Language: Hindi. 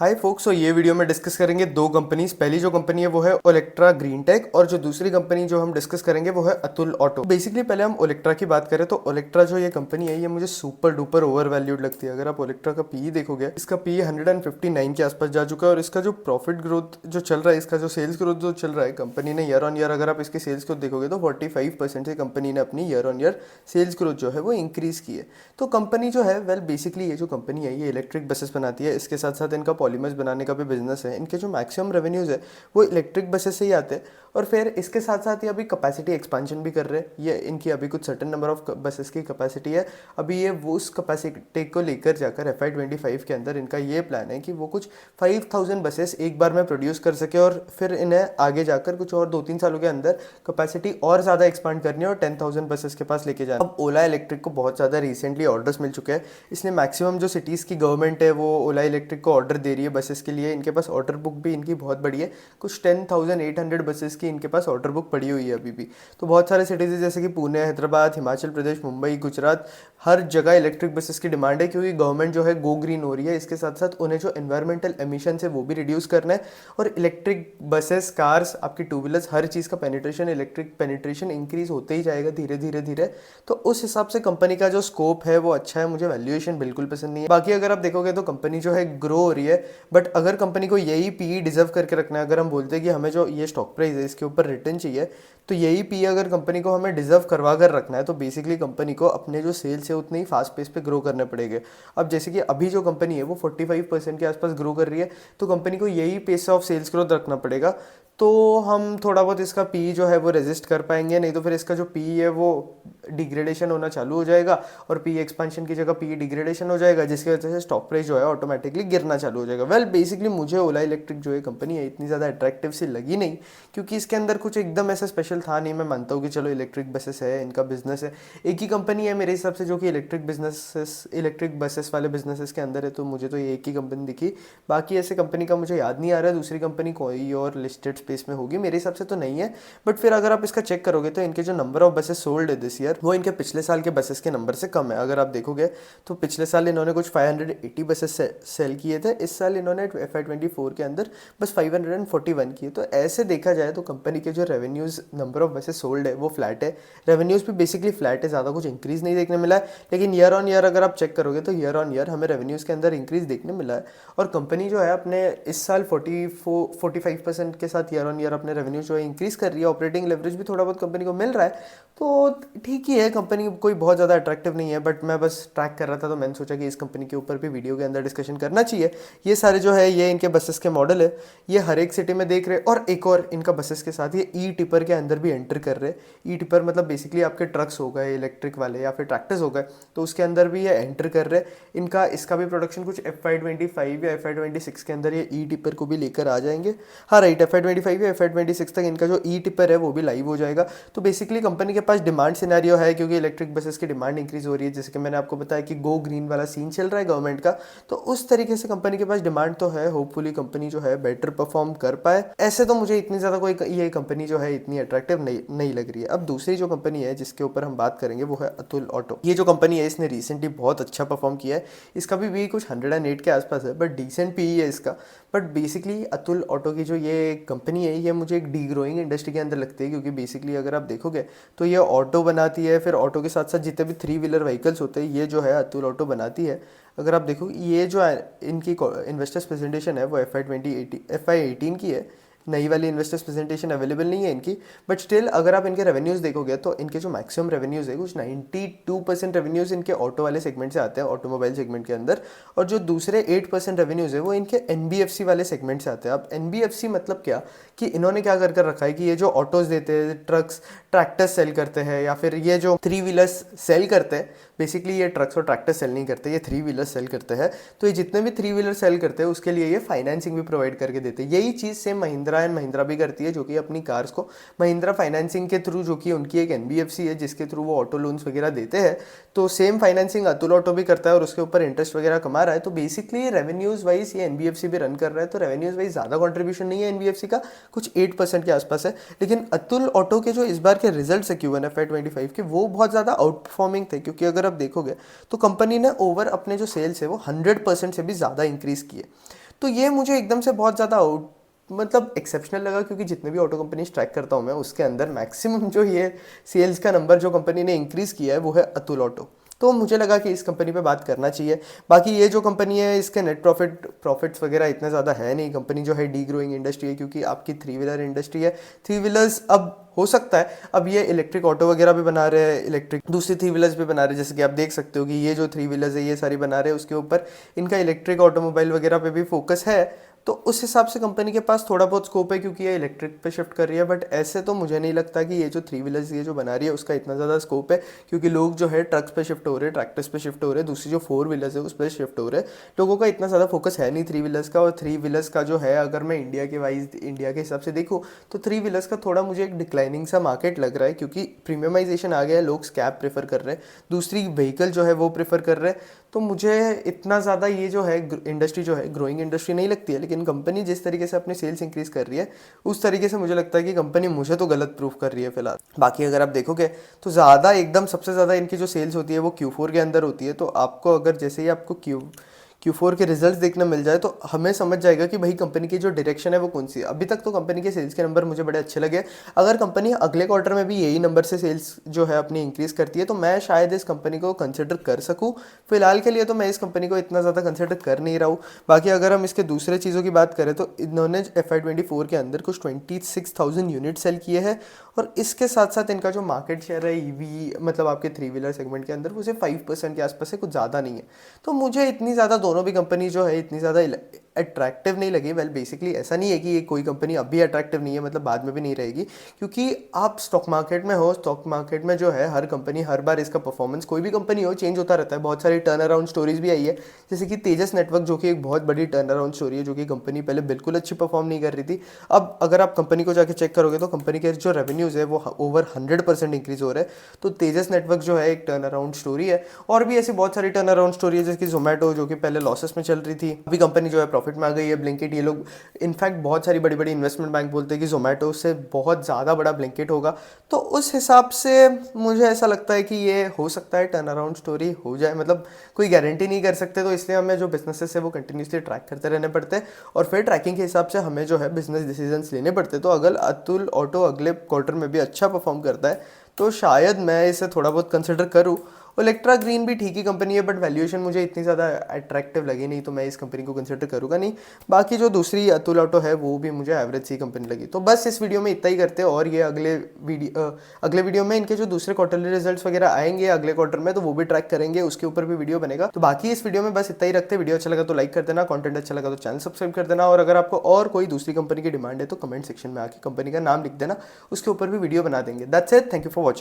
हाय फोक्स। तो ये वीडियो में डिस्कस करेंगे दो कंपनीज। पहली जो कंपनी है वो है ओलेक्ट्रा ग्रीन टेक और जो दूसरी कंपनी जो हम डिस्कस करेंगे वो है अतुल ऑटो। बेसिकली पहले हम ओलेक्ट्रा की बात करें तो ओलेक्ट्रा जो ये कंपनी है ये मुझे सुपर डुपर ओवर वैल्यूड लगती है। अगर आप ओलेक्ट्रा का पीई देखोगे, इसका पीई 159 के आसपास जा चुका है और इसका जो प्रॉफिट ग्रोथ जो चल रहा है, इसका जो सेल्स ग्रोथ जो चल रहा है, कंपनी ने ईयर ऑन ईयर अगर आप इसके सेल्स ग्रोथ देखोगे तो 45% से कंपनी ने अपनी year on year sales growth जो है वो इंक्रीज की है। तो कंपनी जो है बेसिकली ये जो कंपनी है ये इलेक्ट्रिक बसेस बनाती है। इसके साथ साथ इनका पॉलीमर्स बनाने का भी बिजनेस है। इनके जो मैक्सिमम रेवेन्यूज़ है वो इलेक्ट्रिक बसेस से ही आते हैं और फिर इसके साथ साथ ये अभी कैपेसिटी एक्सपांशन भी कर रहे हैं। ये इनकी अभी कुछ सर्टेन नंबर ऑफ बसेस की कैपेसिटी है। अभी ये वो उस कैपेसिटी को लेकर जाकर FY25 के अंदर इनका ये प्लान है कि वो कुछ 5000 बसेस एक बार में प्रोड्यूस कर सके और फिर इन्हें आगे जाकर कुछ और 2-3 सालों के अंदर कैपेसिटी और ज़्यादा एक्सपांड करनी है और 10,000 बसेस के पास लेके जाना। अब ओला इलेक्ट्रिक को बहुत ज़्यादा रिसेंटली ऑर्डर्स मिल चुके हैं। इसने मैक्सिमम जो सिटीज़ की गवर्नमेंट है वो ओला इलेक्ट्रिक को ऑर्डर दे रही है बसेस के लिए। इनके पास ऑर्डर बुक भी इनकी बहुत बड़ी है। कुछ 10,800 बसेस की इनके पास ऑर्डर बुक पड़ी हुई है अभी भी। तो बहुत सारे सिटीज़ जैसे कि पुणे, हैदराबाद, हिमाचल प्रदेश, मुंबई, गुजरात, हर जगह इलेक्ट्रिक बसेस की डिमांड है क्योंकि गवर्नमेंट जो है गो ग्रीन हो रही है। इसके साथ साथ उन्हें जो एनवायरमेंटल एमिशन है वो भी रिड्यूस करना है और इलेक्ट्रिक बसेस, कार्स, आपकी टू व्हीलर्स, हर चीज़ का पेनिट्रेशन, इलेक्ट्रिक पेनिट्रेशन इंक्रीज होते ही जाएगा धीरे धीरे धीरे। तो उस हिसाब से कंपनी का जो स्कोप है वो अच्छा है। मुझे वैल्यूएशन बिल्कुल पसंद नहीं है। बाकी अगर आप देखोगे तो कंपनी जो है ग्रो हो रही है, बट अगर कंपनी को यही पीई डिजर्व करके रखना है, अगर हम बोलते हैं कि हमें जो ये स्टॉक प्राइस है इसके ऊपर रिटर्न चाहिए, तो यही पीई अगर कंपनी को हमें डिजर्व करवा कर रखना है तो बेसिकली कंपनी को अपने जो सेल्स है उतने ही फास्ट पेस पे ग्रो करने पड़ेंगे। अब जैसे कि अभी जो कंपनी है वो 45% के आसपास ग्रो कर रही है, तो कंपनी को यही पेस ऑफ सेल्स ग्रोथ रखना पड़ेगा। तो हम थोड़ा बहुत इसका पी जो है वो रेजिस्ट कर पाएंगे, नहीं तो फिर इसका जो पी है वो डिग्रेडेशन होना चालू हो जाएगा और पी एक्सपेंशन की जगह पी डिग्रेडेशन हो जाएगा, जिसकी वजह से स्टॉक प्राइस जो है ऑटोमेटिकली गिरना चालू हो जाएगा। बेसिकली मुझे ओला इलेक्ट्रिक जो है कंपनी है इतनी ज़्यादा अट्रैक्टिव सी लगी नहीं क्योंकि इसके अंदर कुछ एकदम ऐसा स्पेशल था नहीं। मैं मानता हूँ कि चलो इलेक्ट्रिक बसेस है, इनका बिजनेस है, एक ही कंपनी है मेरे हिसाब से जो कि इलेक्ट्रिक बसेस वाले बिजनेसेस के अंदर है, तो मुझे तो ये एक ही कंपनी दिखी। बाकी ऐसे कंपनी का मुझे याद नहीं आ रहा है दूसरी कंपनी कोई और लिस्टेड स्पेस में होगी, मेरे हिसाब से तो नहीं है। बट फिर अगर आप इसका चेक करोगे तो इनके जो नंबर ऑफ बसेस सोल्ड है दिस ईयर वो इनके पिछले साल के बसेस के नंबर से कम है। अगर आप देखोगे तो पिछले साल इन्होंने कुछ 580 बसेस सेल किए थे, इस साल इन्होंने FY24 के अंदर बस 541 किए। तो ऐसे देखा जाए तो कंपनी के जो revenues, number of buses sold है वो फ्लैट है, रेवेन्यूज़ भी बेसिकली फ्लैट है, ज़्यादा कुछ इंक्रीज़ नहीं देखने मिला है। लेकिन ईयर ऑन ईयर अगर आप चेक करोगे तो ईयर ऑन ईयर हमें रेवेन्यूज़ के अंदर इंक्रीज़ देखने मिला है और कंपनी जो है अपने इस साल 45% के साथ ईयर ऑन ईयर अपने रेवेन्यू जो है इंक्रीज़ कर रही है। ऑपरेटिंग लेवरेज भी थोड़ा बहुत कंपनी को मिल रहा है, तो ठीक ही है। कंपनी कोई बहुत ज़्यादा अट्रैक्टिव नहीं है, बट मैं बस ट्रैक कर रहा था तो मैंने सोचा कि इस कंपनी के ऊपर भी वीडियो के अंदर डिस्कशन करना चाहिए। ये सारे जो है ये इनके बसेस के मॉडल है, ये हर एक सिटी में देख रहे, और एक और इनका बसेस के साथ ये ई टिपर के अंदर भी एंटर कर रहे हैं। ई टिपर मतलब बेसिकली आपके ट्रक्स हो गए इलेक्ट्रिक वाले या फिर ट्रैक्टर्स हो गए, तो उसके अंदर भी ये एंटर कर रहे हैं। इनका इसका भी प्रोडक्शन कुछ FY25 या FY26 के अंदर ये ई टिपर को भी लेकर आ जाएंगे। हाँ राइट, FY25 या FY26 तक इनका जो ई टिपर है वो भी लाइव हो जाएगा। तो बेसिकली कंपनी के पास डिमांड सिनेरियो है क्योंकि इलेक्ट्रिक बसेस की डिमांड इंक्रीज हो रही है, जैसे कि मैंने आपको बताया कि गो ग्रीन वाला सीन चल रहा है गवर्नमेंट का, तो उस तरीके से कंपनी के पास डिमांड तो है। होपफुली कंपनी जो है बेटर परफॉर्म कर पाए। ऐसे तो मुझे इतनी ज़्यादा कोई ये कंपनी जो है इतनी अट्रैक्टिव नहीं लग रही है। अब दूसरी जो कंपनी है जिसके ऊपर हम बात करेंगे वो है अतुल ऑटो। ये जो कंपनी है इसने रिसेंटली बहुत अच्छा परफॉर्म किया है। इसका भी कुछ 108 के आसपास है, बट डिसेंट पी है इसका। बट बेसिकली अतुल ऑटो की जो ये कंपनी है ये मुझे एक डी ग्रोइंग इंडस्ट्री के अंदर लगती है क्योंकि बेसिकली अगर आप देखोगे तो ये ऑटो बनाती है, फिर ऑटो के साथ साथ जितने भी 3 व्हीलर व्हीकल्स होते हैं ये जो है अतुल ऑटो बनाती है। अगर आप देखो ये जो इनकी इन्वेस्टर्स प्रेजेंटेशन है वो FY18 की है। नई वाली इन्वेस्टर्स प्रेजेंटेशन अवेलेबल नहीं है इनकी, बट स्टिल अगर आप इनके रेवेन्यूज़ देखोगे तो इनके जो मैक्सिमम रेवेन्यूज़ है कुछ 92% रेवेन्यूज़ इनके ऑटो वाले सेगमेंट से आते हैं, ऑटोमोबाइल सेगमेंट के अंदर, और जो दूसरे 8% रेवेन्यूज़ है वो इनके NBFC वाले सेगमेंट से आते हैं। अब NBFC मतलब क्या कि इन्होंने क्या कर रखा है कि ये जो ऑटोज़ देते हैं, ट्रक्स, ट्रैक्टर्स सेल करते हैं, या फिर ये जो 3 व्हीलर्स सेल करते हैं, बेसिकली ये ट्रक्स और ट्रैक्टर सेल नहीं करते, ये 3 व्हीलर सेल करते हैं। तो ये जितने भी 3 व्हीलर सेल करते हैं उसके लिए ये फाइनेंसिंग भी प्रोवाइड करके देते हैं। यही चीज़ सेम महिंद्रा एंड महिंद्रा भी करती है, जो कि अपनी कार्स को महिंद्रा फाइनेंसिंग के थ्रू, जो कि उनकी एक NBFC है जिसके थ्रू वो ऑटो लोन्स वगैरह देते हैं, तो सेम फाइनेंसिंग अतुल ऑटो भी करता है और उसके ऊपर इंटरेस्ट वगैरह कमा रहा है। तो बेसिकली रेवेन्यूज वाइज ये NBFC भी रन कर रहा है, तो रेवेन्यूज वाइज ज़्यादा कॉन्ट्रीब्यूशन नहीं है NBFC का, कुछ 8% के आसपास है। लेकिन अतुल ऑटो के जो इस बार के रिजल्ट है Q1 FY25 के, वो बहुत ज़्यादा आउट परफॉर्मिंग थे, क्योंकि अगर आप देखोगे तो कंपनी ने ओवर अपने जो सेल्स है वो 100% से भी ज़्यादा इंक्रीज़ किए। तो ये मुझे एकदम से बहुत ज़्यादा मतलब एक्सेप्शनल लगा, क्योंकि जितने भी ऑटो कंपनीज ट्रैक करता हूँ मैं उसके अंदर मैक्सिमम जो ये सेल्स का नंबर जो कंपनी ने इंक्रीज़ किया है वो है अतुल ऑटो। तो मुझे लगा कि इस कंपनी पे बात करना चाहिए। बाकी ये जो कंपनी है इसके नेट प्रॉफिट्स वगैरह इतने ज़्यादा है नहीं। कंपनी जो है डी ग्रोइंग इंडस्ट्री है, क्योंकि आपकी थ्री व्हीलर इंडस्ट्री है। थ्री व्हीलर्स अब हो सकता है अब ये इलेक्ट्रिक ऑटो वगैरह भी बना रहे हैं, इलेक्ट्रिक दूसरी थ्री व्हीलर्स भी बना रहे हैं। जैसे कि आप देख सकते हो कि ये जो थ्री व्हीलर्स है ये सारी बना रहे हैं, उसके ऊपर इनका इलेक्ट्रिक ऑटोमोबाइल वगैरह पे भी फोकस है। तो उस हिसाब से कंपनी के पास थोड़ा बहुत स्कोप है, क्योंकि ये इलेक्ट्रिक पे शिफ्ट कर रही है। बट ऐसे तो मुझे नहीं लगता कि ये जो थ्री व्हीलर्स ये जो बना रही है उसका इतना ज़्यादा स्कोप है, क्योंकि लोग जो है ट्रक्स पे शिफ्ट हो रहे हैं, ट्रैक्टर्स पे शिफ्ट हो रहे हैं, दूसरी जो फोर व्हीलर्स है उस पर शिफ्ट हो रहे हैं। लोगों का इतना ज़्यादा फोकस है नहीं थ्री व्हीलर्स का। और थ्री व्हीलर्स का जो है अगर मैं इंडिया के हिसाब से देखूँ तो थ्री व्हीलर्स का थोड़ा मुझे एक डिक्लाइनिंग सा मार्केट लग रहा है, क्योंकि प्रीमियमाइजेशन आ गया है, लोग स्कैब प्रेफर कर रहे हैं, दूसरी व्हीकल जो है वो प्रेफर कर रहे हैं। तो मुझे इतना ज़्यादा ये जो है इंडस्ट्री जो है ग्रोइंग इंडस्ट्री नहीं लगती है। लेकिन कंपनी जिस तरीके से अपनी सेल्स इंक्रीज कर रही है उस तरीके से मुझे लगता है कि कंपनी मुझे तो गलत प्रूफ कर रही है फिलहाल। बाकी अगर आप देखोगे तो ज़्यादा एकदम सबसे ज़्यादा इनकी जो सेल्स होती है वो Q4 के अंदर होती है। तो आपको अगर जैसे ही आपको Q4 के रिजल्ट्स देखने मिल जाए तो हमें समझ जाएगा कि भाई कंपनी की जो डायरेक्शन है वो कौन सी है। अभी तक तो कंपनी के सेल्स के नंबर मुझे बड़े अच्छे लगे। अगर कंपनी अगले क्वार्टर में भी यही नंबर से सेल्स जो है अपनी इंक्रीज करती है तो मैं शायद इस कंपनी को कंसिडर कर सकूं। फिलहाल के लिए तो मैं इस कंपनी को इतना ज़्यादा कंसिडर कर नहीं रहा हूँ। बाकी अगर हम इसके दूसरे चीज़ों की बात करें तो इन्होंने FY24 के अंदर कुछ 26,000 यूनिट सेल किए हैं। और इसके साथ साथ इनका जो मार्केट शेयर है ईवी मतलब आपके थ्री व्हीलर सेगमेंट के अंदर वो सिर्फ 5% के आसपास है, कुछ ज़्यादा नहीं है। तो मुझे इतनी ज़्यादा दोनों भी कंपनी जो है इतनी ज़्यादा अट्रैक्टिव नहीं लगी। वेल बेसिकली ऐसा नहीं है कि ये कोई कंपनी अब भी अट्रैक्टिव नहीं है, मतलब बाद में भी नहीं रहेगी, क्योंकि आप स्टॉक मार्केट में हो। स्टॉक मार्केट में जो है हर कंपनी हर बार इसका परफॉर्मेंस कोई भी कंपनी हो चेंज होता रहता है। बहुत सारी टर्न अराउंड स्टोरीज भी आई है, जैसे कि तेजस नेटवर्क जो कि एक बहुत बड़ी टर्न अराउंड स्टोरी है, जो कि कंपनी पहले बिल्कुल अच्छी परफॉर्म नहीं कर रही थी। अब अगर आप कंपनी को जाके चेक करोगे तो कंपनी के जो रेवेन्यूज़ है वो ओवर 100% इंक्रीज हो रहे हैं। तो तेजस नेटवर्क जो है एक टर्न अराउंड स्टोरी है। और भी ऐसी बहुत सारी टर्न अराउंड स्टोरी है, जैसे कि जोमेटो जो कि पहले लॉसेस में चल रही थी, अभी कंपनी जो है प्रॉफिट में आ गई है। ब्लिंकिट, ये लोग इनफैक्ट बहुत सारी बड़ी बड़ी इन्वेस्टमेंट बैंक बोलते हैं कि जोमेटो से बहुत ज़्यादा बड़ा ब्लिंकिट होगा। तो उस हिसाब से मुझे ऐसा लगता है कि ये हो सकता है टर्न अराउंड स्टोरी हो जाए, मतलब कोई गारंटी नहीं कर सकते। तो इसलिए हमें जो बिजनेसेस है वो कंटिन्यूसली ट्रैक करते रहने पड़ते हैं और फिर ट्रैकिंग के हिसाब से हमें जो है बिजनेस डिसीजंस लेने पड़ते हैं। तो अगर अतुल ऑटो अगले क्वार्टर में भी अच्छा परफॉर्म करता है तो शायद मैं इसे थोड़ा बहुत कंसिडर करूँ। इलेक्ट्रा ग्रीन भी ठीक ही कंपनी है, बट वैल्यूएशन मुझे इतनी ज़्यादा अट्रैक्टिव लगी नहीं, तो मैं इस कंपनी को कंसिडर करूँगा नहीं। बाकी जो दूसरी अतुल ऑटो है वो भी मुझे एवरेज सी कंपनी लगी। तो बस इस वीडियो में इतना ही करते हैं, और ये अगले वीडियो में इनके जो दूसरे क्वार्टरली रिजल्ट्स वगैरह आएंगे अगले क्वार्टर में तो वो भी ट्रैक करेंगे, उसके ऊपर भी वीडियो बनेगा। तो बाकी इस वीडियो में बस इतना ही रखते हैं। वीडियो अच्छा लगा तो लाइक कर देना, कंटेंट अच्छा लगा तो चैनल सब्सक्राइब कर देना, और अगर आपको और कोई दूसरी कंपनी की डिमांड है तो कमेंट सेक्शन में आके कंपनी का नाम लिख देना, उसके ऊपर भी वीडियो बना देंगे। That's it, thank you for watching.